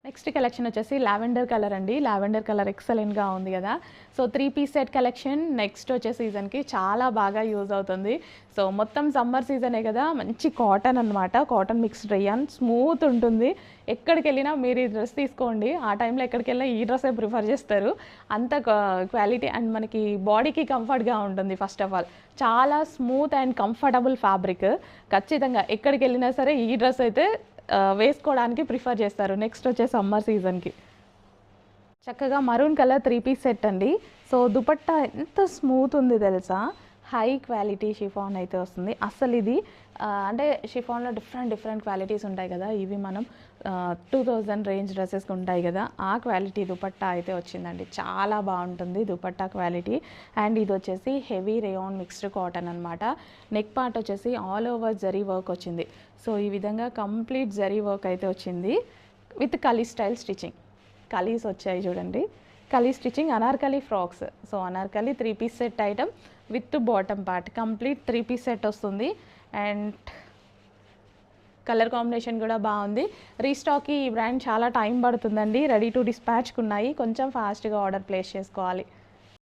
Next collection వచ్చేసి lavender colour అండి. Lavender colour ఎక్సలెంట్‌గా ఉంది కదా! So 3 piece set collection next వచ్చే సీజన్‌కి చాలా బాగా యూజ్ అవుతుంది. సో మొత్తం సమ్మర్ సీజనే కదా! మంచి కాటన్ అనమాట. కాటన్ మిక్స్డ్ రేయాన్ స్మూత్ ఉంటుంది. ఎక్కడికెళ్ళినా మీరు ఈ డ్రెస్ తీసుకోండి. ఆ టైంలో ఎక్కడికెళ్ళినా ఈ డ్రెస్సే ప్రిఫర్ చేస్తారు. అంత క్వాలిటీ అండ్ మనకి బాడీకి కంఫర్ట్‌గా ఉంటుంది ఫస్ట్ ఆఫ్ ఆల్. చాలా స్మూత్ అండ్ కంఫర్టబుల్ ఫ్యాబ్రిక్. ఖచ్చితంగా ఎక్కడికెళ్ళినా సరే ఈ డ్రెస్ అయితే వేసుకోవడానికి ప్రిఫర్ చేస్తారు నెక్స్ట్ వచ్చే సమ్మర్ సీజన్‌కి. చక్కగా మరూన్ కలర్ 3 పీస్ సెట్ అండి. సో దుపట్టా ఎంత స్మూత్ ఉంది తెలుసా? హై క్వాలిటీ షిఫాన్ అయితే వస్తుంది. అస్సలు ఇది అంటే షిఫాన్‌లో డిఫరెంట్ క్వాలిటీస్ ఉంటాయి కదా! ఇవి మనం 2000 రేంజ్ డ్రెసెస్‌కి ఉంటాయి కదా! ఆ క్వాలిటీ దుపట్టా అయితే వచ్చిందండి. చాలా బాగుంటుంది దుపట్టా క్వాలిటీ. అండ్ ఇది వచ్చేసి హెవీ రేయాన్ మిక్స్డ్ కాటన్ అనమాట. నెక్ పార్ట్ వచ్చేసి ఆల్ ఓవర్ జరీ వర్క్ వచ్చింది. సో ఈ విధంగా కంప్లీట్ జరీ వర్క్ అయితే వచ్చింది with kali style stitching. Kalis వచ్చాయి చూడండి. Kali stitching anarkali frocks. So anarkali 3 piece set item with bottom part complete 3 piece set వస్తుంది. అండ్ కలర్ కాంబినేషన్ కూడా బాగుంది. రీస్టాక్కి ఈ బ్రాండ్ చాలా టైం పడుతుందండి. రెడీ టు డిస్పాచ్కి ఉన్నాయి. కొంచెం ఫాస్ట్గా ఆర్డర్ ప్లేస్ చేసుకోవాలి.